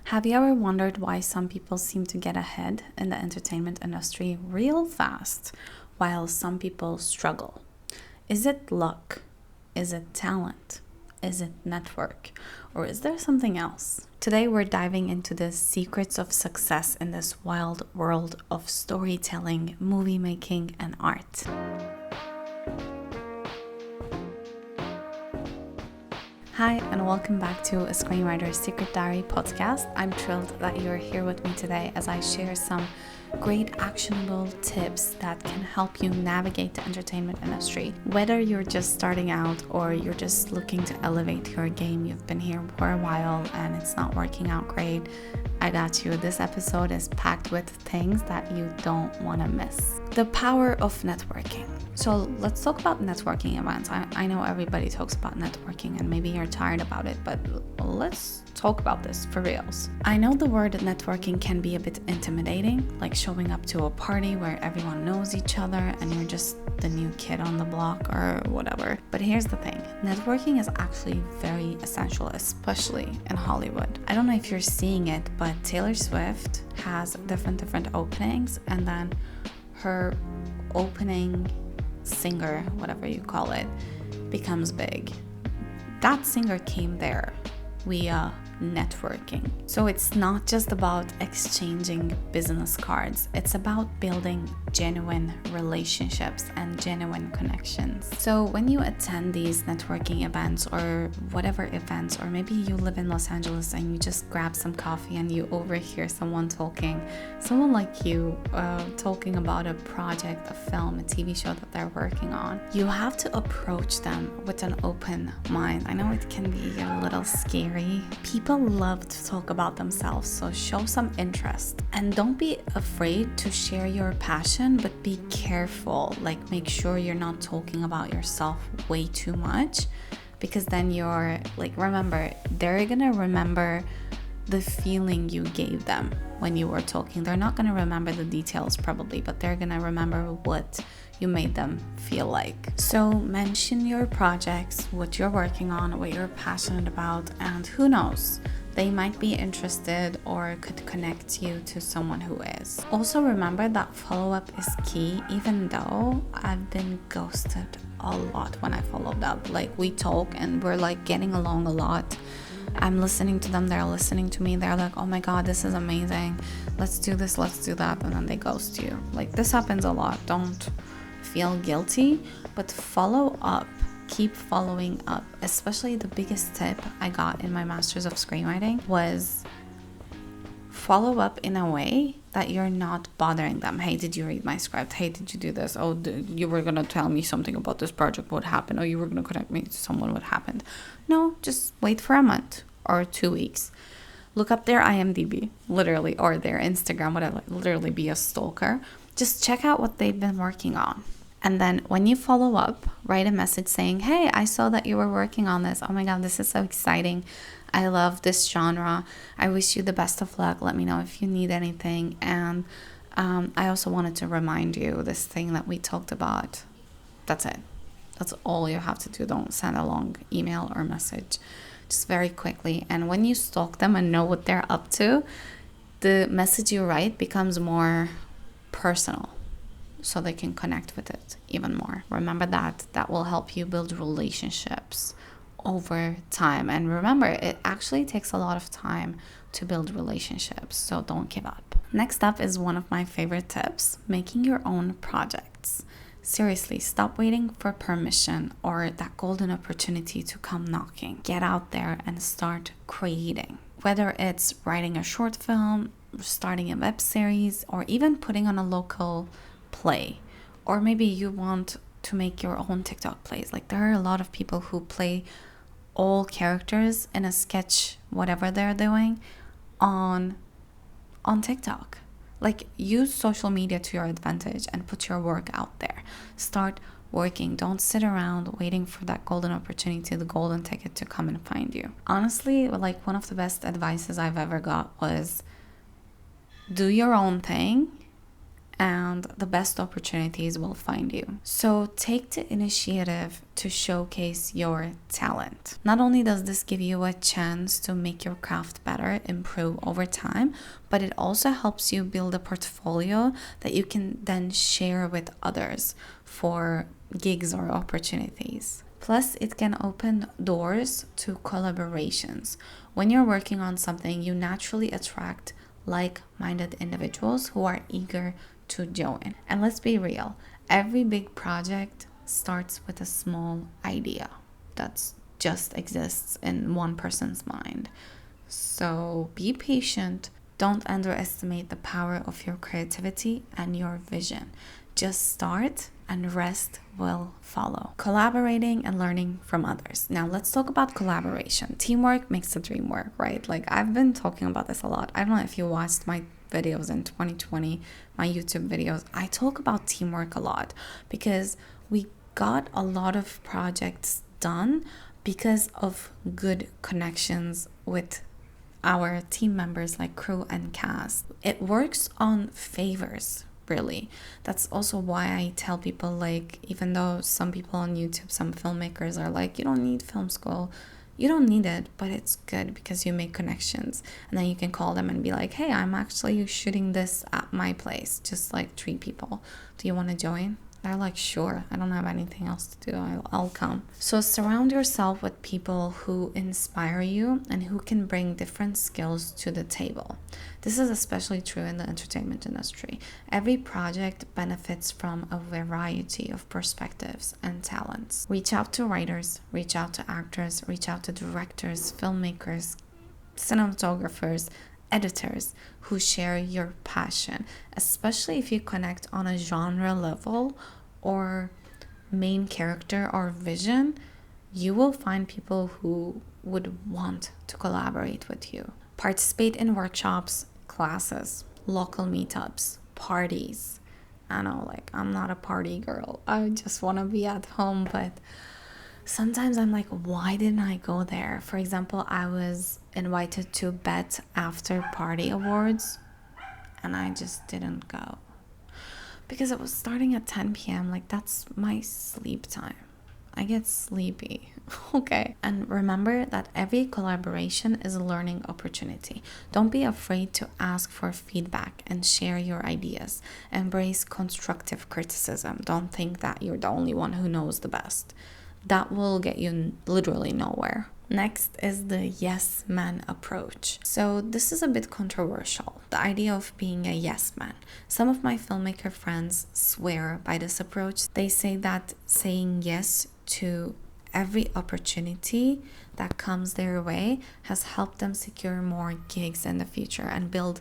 Have you ever wondered why some people seem to get ahead in the entertainment industry real fast while some people struggle? Is it luck? Is it talent? Is it network? Or is there something else? Today we're diving into the secrets of success in this wild world of storytelling, movie making, and art. Hi, and welcome back to a Screenwriter Secret Diary podcast. I'm thrilled that you're here with me today as I share some great actionable tips that can help you navigate the entertainment industry. Whether you're just starting out or you're just looking to elevate your game, you've been here for a while and it's not working out great, I got you. This episode is packed with things that you don't want to miss. The power of networking. So let's talk about networking events. I know everybody talks about networking and maybe you're tired about it, but let's talk about this for reals. I know the word networking can be a bit intimidating, like showing up to a party where everyone knows each other and you're just the new kid on the block or whatever. But here's the thing, networking is actually very essential, especially in Hollywood. I don't know if you're seeing it, but Taylor Swift has different openings, and then her opening singer, whatever you call it, becomes big. That singer came there via networking. So it's not just about exchanging business cards, it's about building genuine relationships and genuine connections. So when you attend these networking events or whatever events, or maybe you live in Los Angeles and you just grab some coffee and you overhear someone like you talking about a project, a film, a TV show that they're working on, you have to approach them with an open mind. I know it can be a little scary. People love to talk about themselves, so show some interest. And don't be afraid to share your passion, but be careful. Like, make sure you're not talking about yourself way too much, because then you're like, remember, they're gonna remember the feeling you gave them when you were talking. They're not gonna remember the details probably, but they're gonna remember what you made them feel like. So mention your projects, what you're working on, what you're passionate about, and who knows, they might be interested or could connect you to someone who is. Also remember that follow-up is key, even though I've been ghosted a lot when I followed up. Like, we talk and we're like getting along a lot. I'm listening to them, they're listening to me, they're like, oh my god, this is amazing, let's do this, let's do that, and then they ghost you. Like, this happens a lot. Don't feel guilty, but follow up. Keep following up. Especially the biggest tip I got in my Masters of Screenwriting was follow up in a way that you're not bothering them. Hey, did you read my script? Hey, did you do this? Oh, you were gonna tell me something about this project, what happened? Oh, you were gonna connect me to someone, what happened? No, just wait for a month or 2 weeks. Look up their IMDb, literally, or their Instagram, whatever. Literally be a stalker. Just check out what they've been working on. And then when you follow up, write a message saying, hey, I saw that you were working on this. Oh my god, this is so exciting. I love this genre. I wish you the best of luck. Let me know if you need anything. And I also wanted to remind you this thing that we talked about. That's it. That's all you have to do. Don't send a long email or message. Just very quickly. And when you stalk them and know what they're up to, the message you write becomes more personal, so they can connect with it even more. Remember that will help you build relationships over time. And remember, it actually takes a lot of time to build relationships, so don't give up. Next up is one of my favorite tips, making your own projects. Seriously, stop waiting for permission or that golden opportunity to come knocking. Get out there and start creating. Whether it's writing a short film, starting a web series, or even putting on a local play, or maybe you want to make your own TikTok plays. Like, there are a lot of people who play all characters in a sketch, whatever they're doing, on TikTok. Like, use social media to your advantage and put your work out there. Start working. Don't sit around waiting for that golden opportunity, the golden ticket to come and find you. Honestly, like, one of the best advices I've ever got was do your own thing and the best opportunities will find you. So take the initiative to showcase your talent. Not only does this give you a chance to make your craft better, improve over time, but it also helps you build a portfolio that you can then share with others for gigs or opportunities. Plus, it can open doors to collaborations. When you're working on something, you naturally attract like-minded individuals who are eager to join. And let's be real, every big project starts with a small idea that just exists in one person's mind. So be patient. Don't underestimate the power of your creativity and your vision. Just start and rest will follow. Collaborating and learning from others. Now let's talk about collaboration. Teamwork makes the dream work, right? Like I've been talking about this a lot. I don't know if you watched my videos in 2020, my YouTube videos. I talk about teamwork a lot because we got a lot of projects done because of good connections with our team members, like crew and cast. It works on favors, really. That's also why I tell people, like, even though some people on YouTube, some filmmakers are like, you don't need film school, you don't need it, but it's good because you make connections, and then you can call them and be like, hey, I'm actually shooting this at my place, just like 3 people, do you want to join? They're like, sure, I don't have anything else to do, I'll come. So surround yourself with people who inspire you and who can bring different skills to the table. This is especially true in the entertainment industry. Every project benefits from a variety of perspectives and talents. Reach out to writers, reach out to actors, reach out to directors, filmmakers, cinematographers, editors who share your passion, especially if you connect on a genre level or main character or vision. You will find people who would want to collaborate with you. Participate in workshops, classes, local meetups, parties. I know, like, I'm not a party girl. I just want to be at home, but sometimes I'm like, why didn't I go there? For example, I was invited to Bet After Party Awards and I just didn't go because it was starting at 10 p.m. Like, that's my sleep time. I get sleepy. Okay. And remember that every collaboration is a learning opportunity. Don't be afraid to ask for feedback and share your ideas. Embrace constructive criticism. Don't think that you're the only one who knows the best. That will get you literally nowhere. Next is the yes man approach. So this is a bit controversial, the idea of being a yes man. Some of my filmmaker friends swear by this approach. They say that saying yes to every opportunity that comes their way has helped them secure more gigs in the future and build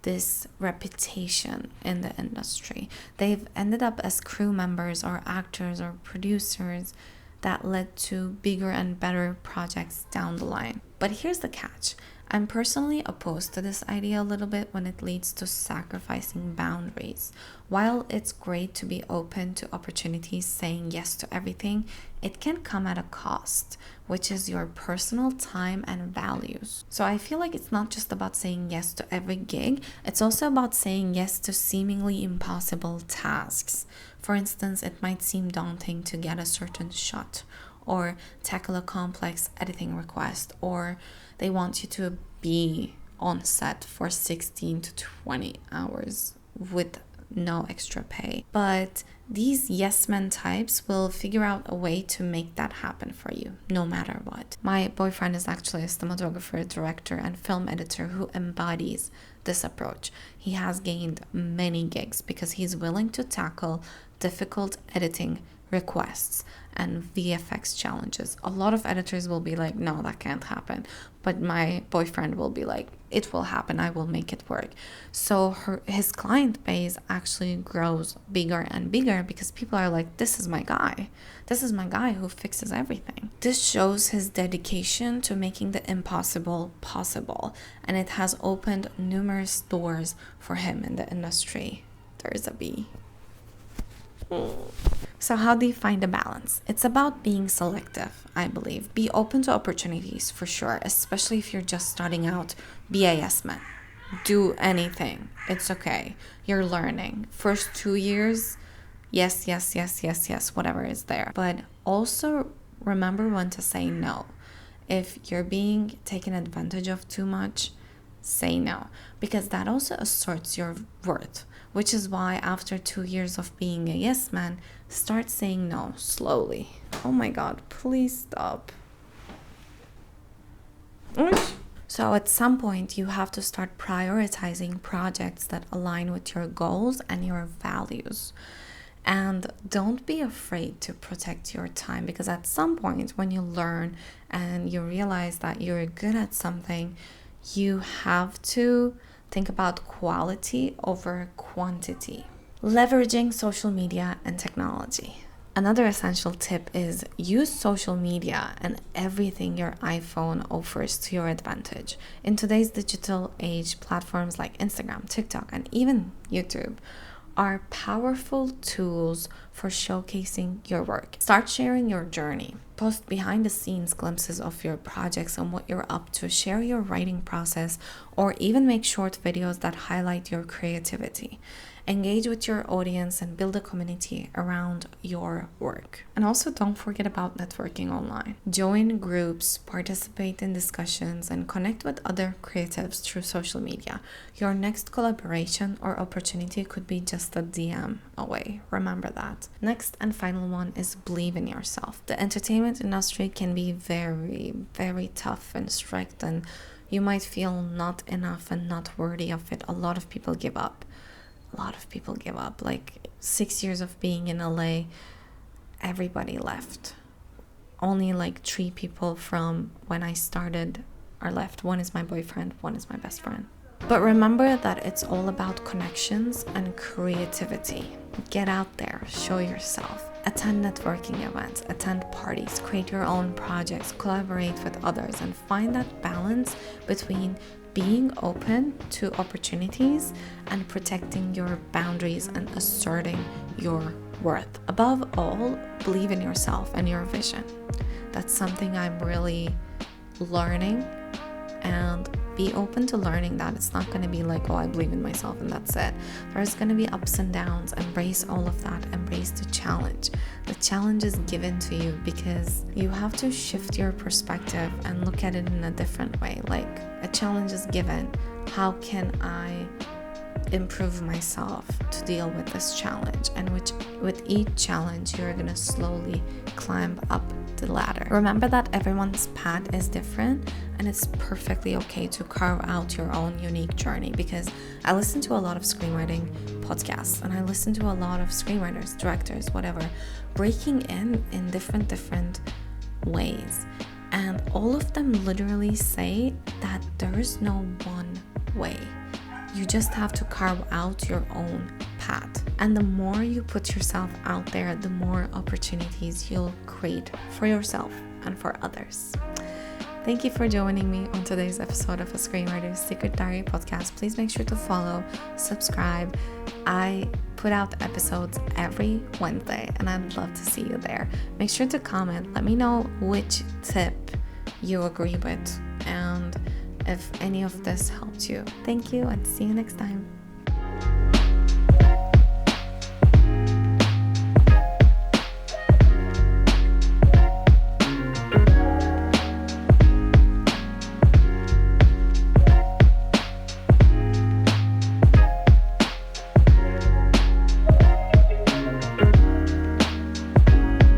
this reputation in the industry. They've ended up as crew members or actors or producers that led to bigger and better projects down the line. But here's the catch. I'm personally opposed to this idea a little bit when it leads to sacrificing boundaries. While it's great to be open to opportunities, saying yes to everything, it can come at a cost, which is your personal time and values. So I feel like it's not just about saying yes to every gig, it's also about saying yes to seemingly impossible tasks. For instance, it might seem daunting to get a certain shot or tackle a complex editing request, or they want you to be on set for 16 to 20 hours with no extra pay. But these yes men types will figure out a way to make that happen for you, no matter what. My boyfriend is actually a cinematographer, director, and film editor who embodies this approach. He has gained many gigs because he's willing to tackle difficult editing requests and VFX challenges. A lot of editors will be like, no, that can't happen. But my boyfriend will be like, it will happen, I will make it work. So his client base actually grows bigger and bigger because people are like, this is my guy. This is my guy who fixes everything. This shows his dedication to making the impossible possible. And it has opened numerous doors for him in the industry. There's a bee. So how do you find a balance? It's about being selective, I believe. Be open to opportunities for sure, especially if you're just starting out. Be a yes man. do anything. It's okay. You're learning. First 2 years, yes, whatever is there. But also remember when to say no. If you're being taken advantage of too much, say no, because that also asserts your worth, which is why after 2 years of being a yes man, start saying no slowly. Oh my God, please stop. So at some point, you have to start prioritizing projects that align with your goals and your values. And don't be afraid to protect your time, because at some point when you learn and you realize that you're good at something, you have to think about quality over quantity. Leveraging social media and technology. Another essential tip is use social media and everything your iPhone offers to your advantage. In today's digital age, platforms like Instagram, TikTok, and even YouTube are powerful tools for showcasing your work. Start sharing your journey. Post behind the scenes glimpses of your projects and what you're up to. Share your writing process, or even make short videos that highlight your creativity. Engage with your audience and build a community around your work. And also don't forget about networking online. Join groups, participate in discussions, and connect with other creatives through social media. Your next collaboration or opportunity could be just a DM away. Remember that. Next and final one is believe in yourself. The entertainment industry can be very, very tough and strict, and you might feel not enough and not worthy of it. A lot of people give up. Like 6 years of being in LA, everybody left. Only like 3 people from when I started are left. One is my boyfriend, one is my best friend. But remember that it's all about connections and creativity. Get out there, show yourself, attend networking events, attend parties, create your own projects, collaborate with others, and find that balance between being open to opportunities and protecting your boundaries and asserting your worth. Above all, believe in yourself and your vision. That's something I'm really learning, and be open to learning that it's not going to be like, oh, I believe in myself and that's it. There's going to be ups and downs. Embrace all of that. Embrace the challenge. The challenge is given to you because you have to shift your perspective and look at it in a different way. Like, a challenge is given. How can I improve myself to deal with this challenge? And with each challenge, you're going to slowly climb up the ladder. Remember that everyone's path is different, and it's perfectly okay to carve out your own unique journey, because I listen to a lot of screenwriting podcasts, and I listen to a lot of screenwriters, directors, whatever, breaking in different ways. And all of them literally say that there is no one way. You just have to carve out your own path. And the more you put yourself out there, the more opportunities you'll create for yourself and for others. Thank you for joining me on today's episode of A Screenwriter's Secret Diary podcast. Please make sure to follow, subscribe. I put out episodes every Wednesday, and I'd love to see you there. Make sure to comment. Let me know which tip you agree with and if any of this helped you. Thank you, and see you next time.